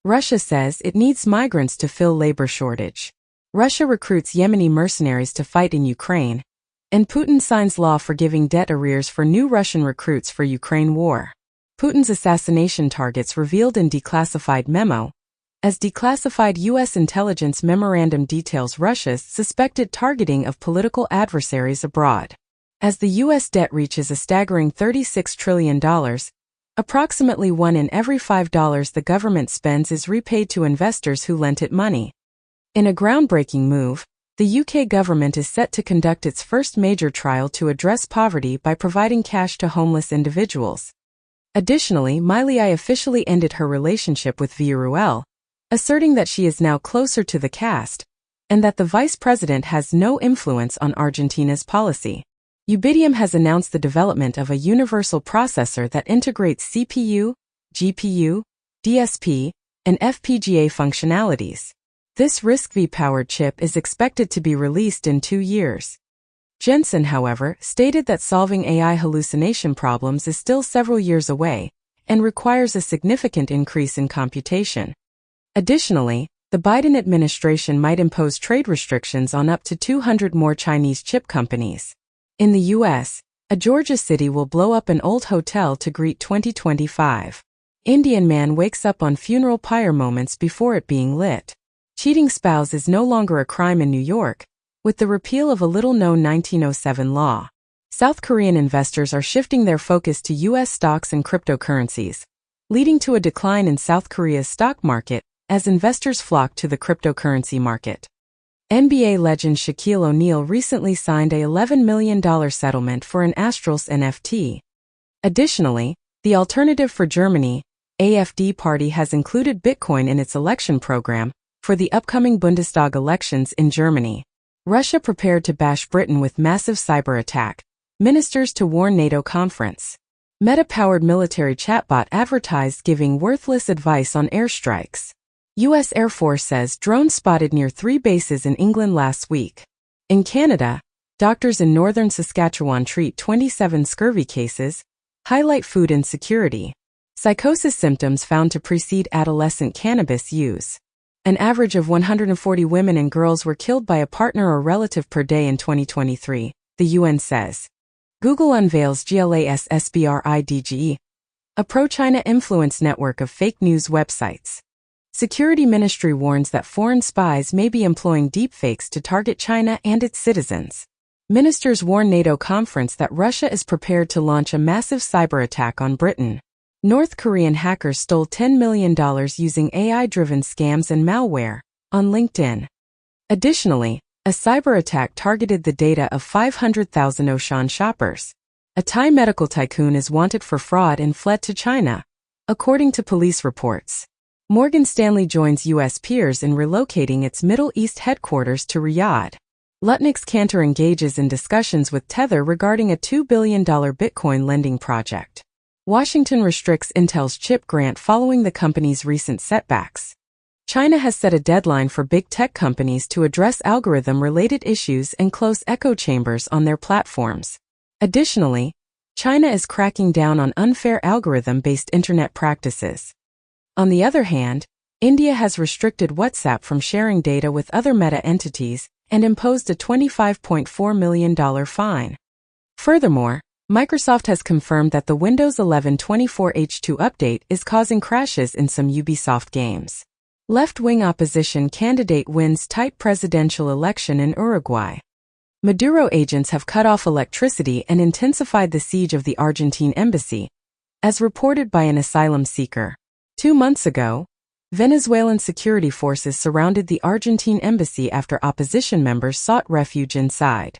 Russia says it needs migrants to fill labor shortage. Russia recruits Yemeni mercenaries to fight in Ukraine, and Putin signs law forgiving debt arrears for new Russian recruits for Ukraine war. Putin's assassination targets revealed in declassified memo, as declassified U.S. intelligence memorandum details Russia's suspected targeting of political adversaries abroad. As the U.S. debt reaches a staggering $36 trillion, approximately 1 in every $5 the government spends is repaid to investors who lent it money. In a groundbreaking move, the UK government is set to conduct its first major trial to address poverty by providing cash to homeless individuals. Additionally, Miley officially ended her relationship with Villarreal, asserting that she is now closer to the cast, and that the vice president has no influence on Argentina's policy. Ubidium has announced the development of a universal processor that integrates CPU, GPU, DSP, and FPGA functionalities. This RISC-V-powered chip is expected to be released in 2 years. Jensen, however, stated that solving AI hallucination problems is still several years away and requires a significant increase in computation. Additionally, the Biden administration might impose trade restrictions on up to 200 more Chinese chip companies. In the U.S., a Georgia city will blow up an old hotel to greet 2025. Indian man wakes up on funeral pyre moments before it being lit. Cheating spouse is no longer a crime in New York, with the repeal of a little-known 1907 law. South Korean investors are shifting their focus to U.S. stocks and cryptocurrencies, leading to a decline in South Korea's stock market as investors flock to the cryptocurrency market. NBA legend Shaquille O'Neal recently signed a $11 million settlement for an Astrals NFT. Additionally, the Alternative for Germany, AfD party has included Bitcoin in its election program for the upcoming Bundestag elections in Germany. Russia prepared to bash Britain with massive cyber attack. Ministers to warn NATO conference. Meta-powered military chatbot advertised giving worthless advice on airstrikes. U.S. Air Force says drone spotted near 3 bases in England last week. In Canada, doctors in northern Saskatchewan treat 27 scurvy cases, highlight food insecurity. Psychosis symptoms found to precede adolescent cannabis use. An average of 140 women and girls were killed by a partner or relative per day in 2023, the UN says. Google unveils GLASSBRIDGE, a pro-China influence network of fake news websites. Security Ministry warns that foreign spies may be employing deepfakes to target China and its citizens. Ministers warn NATO conference that Russia is prepared to launch a massive cyber attack on Britain. North Korean hackers stole $10 million using AI-driven scams and malware, on LinkedIn. Additionally, a cyber attack targeted the data of 500,000 Auchan shoppers. A Thai medical tycoon is wanted for fraud and fled to China, according to police reports. Morgan Stanley joins U.S. peers in relocating its Middle East headquarters to Riyadh. Lutnick's Cantor engages in discussions with Tether regarding a $2 billion Bitcoin lending project. Washington restricts Intel's chip grant following the company's recent setbacks. China has set a deadline for big tech companies to address algorithm-related issues and close echo chambers on their platforms. Additionally, China is cracking down on unfair algorithm-based internet practices. On the other hand, India has restricted WhatsApp from sharing data with other Meta entities and imposed a $25.4 million fine. Furthermore, Microsoft has confirmed that the Windows 11 24H2 update is causing crashes in some Ubisoft games. Left-wing opposition candidate wins tight presidential election in Uruguay. Maduro agents have cut off electricity and intensified the siege of the Argentine embassy, as reported by an asylum seeker. 2 months ago, Venezuelan security forces surrounded the Argentine embassy after opposition members sought refuge inside.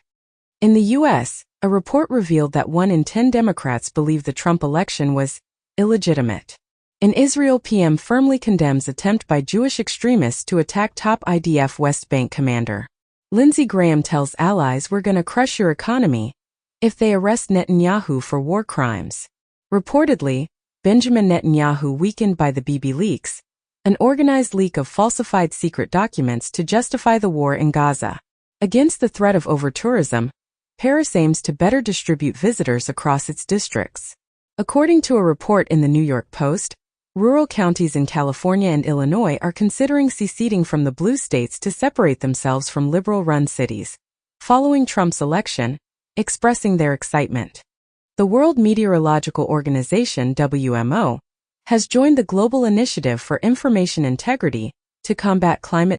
In the U.S., a report revealed that 1 in 10 Democrats believe the Trump election was illegitimate. In Israel, PM firmly condemns attempt by Jewish extremists to attack top IDF West Bank commander. Lindsey Graham tells allies we're gonna crush your economy if they arrest Netanyahu for war crimes. Reportedly, Benjamin Netanyahu weakened by the Bibi leaks, an organized leak of falsified secret documents to justify the war in Gaza. Against the threat of over-tourism, Paris aims to better distribute visitors across its districts. According to a report in the New York Post, rural counties in California and Illinois are considering seceding from the blue states to separate themselves from liberal-run cities, following Trump's election, expressing their excitement. The World Meteorological Organization, WMO, has joined the Global Initiative for Information Integrity to combat climate